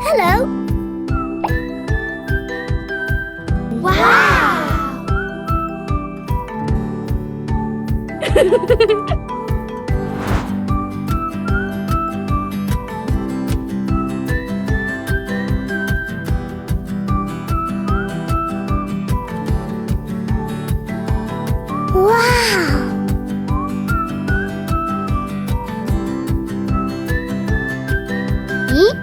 Hello. Wow. Wow. Hmm?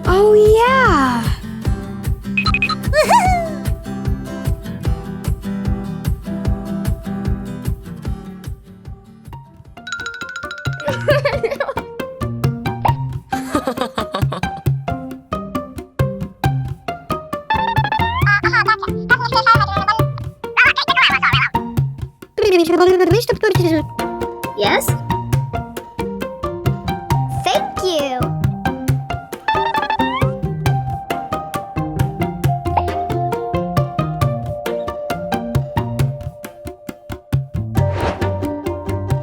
Oh, yeah. Yes? Thank you.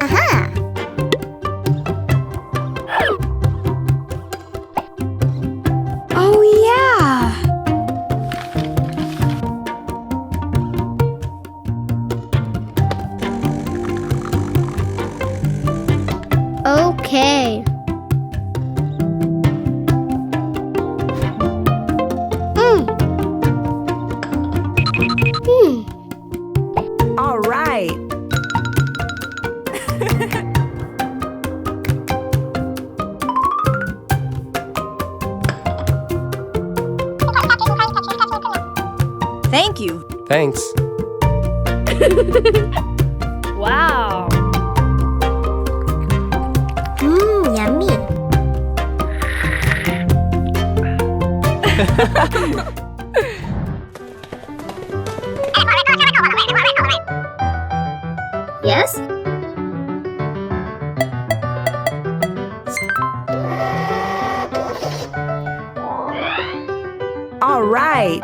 Aha. Oh, yeah. Okay. All right. Thank you. Thanks. Wow. Yummy. Yes? All right.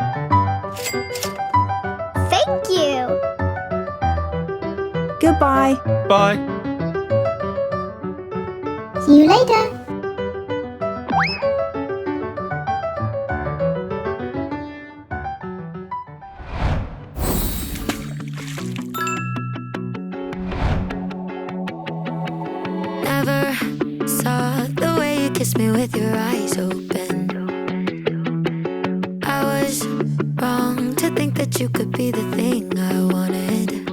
Thank you. Goodbye. Bye. See you later. Never saw the way you kissed me with your eyes open. I was wrong to think that you could be the thing I wanted.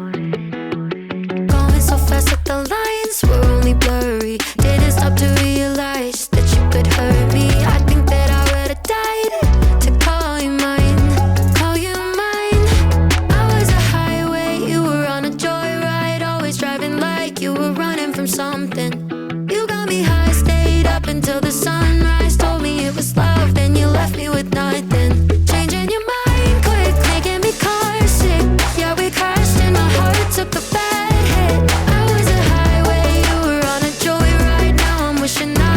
Going so fast that the lines were only blurry. Didn't stop to realize that you could hurt me. I think that I would have died to call you mine, call you mine. I was a highway, you were on a joyride, always driving like you were running from something. You got me high, stayed up until the sunrise. Told me it was love, then you left me with nothing. Changing your mind quick, making me car sick. Yeah, we crashed and my heart took a bad hit. I was a highway, you were on a joyride. Now I'm wishing I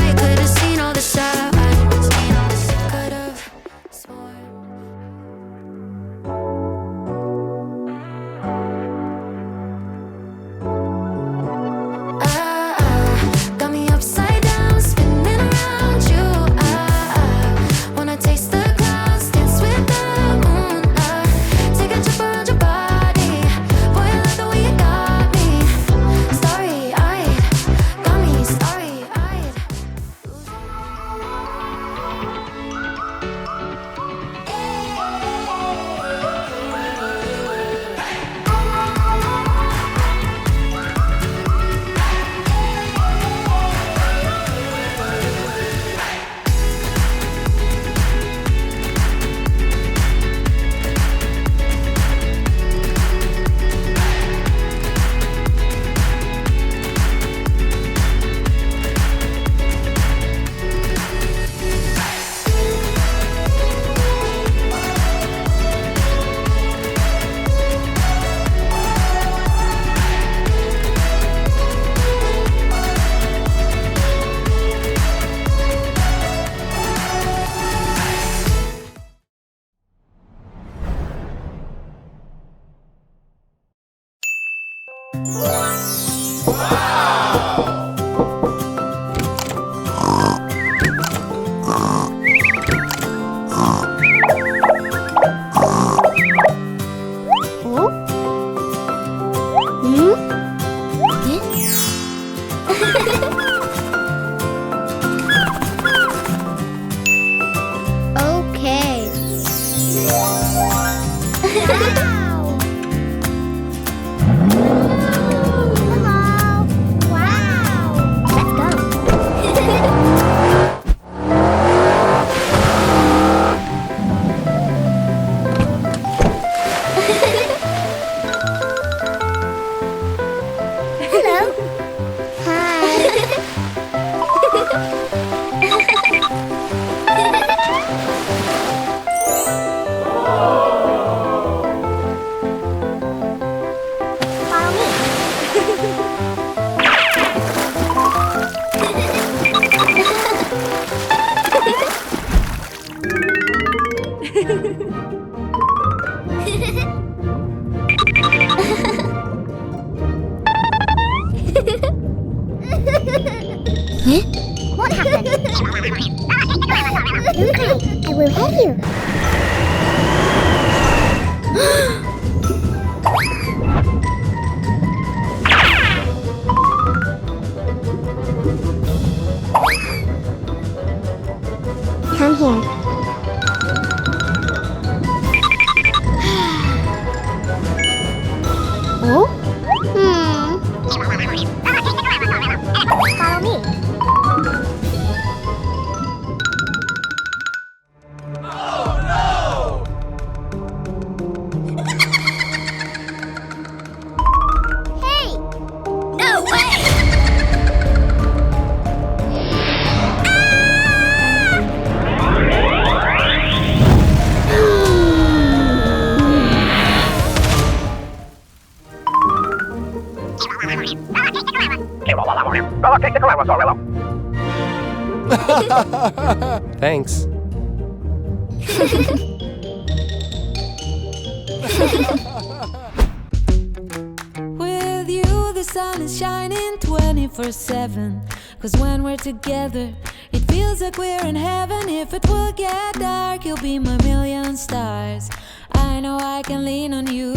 Okay. Hello. Wow. Let's go. Hello. Follow me. What happened? I will help you. Come here. Oh? Follow me. Hey! No way! Thanks. With you, the sun is shining 24/7. 'Cause when we're together, it feels like we're in heaven. If it will get dark, you'll be my million stars. I know I can lean on you.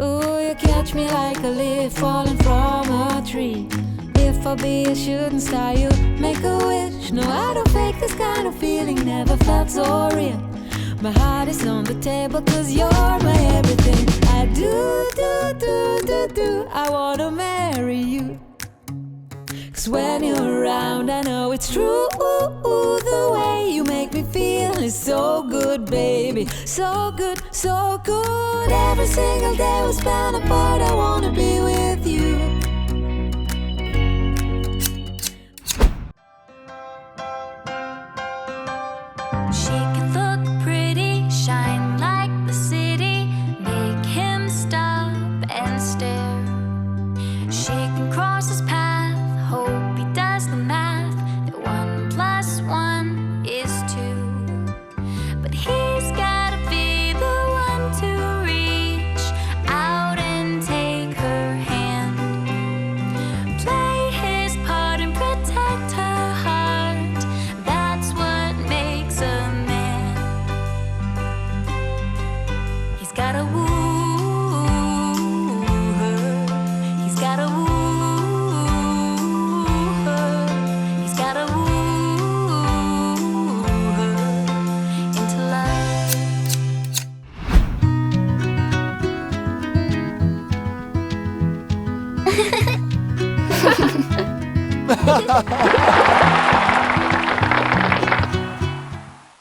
Ooh, you catch me like a leaf falling from a tree. If I'll be a shooting star, you make a wish. No, I don't fake this kind of feeling, never felt so real. My heart is on the table 'cause you're my everything. I do, I wanna marry you. 'Cause when you're around, I know it's true. The way you make me feel is so good, baby. So good, so good. Every single day we spend apart, I wanna be with you. She can look pretty, shine like the city, make him stop and stare. She can cross his path, hope he does the math, that 1 + 1 is 2. But he's gotta be the one to reach out and take her hand, play his part and protect her heart. That's what makes a man. He's gotta woo her. He's gotta woo her. He's gotta woo her into love.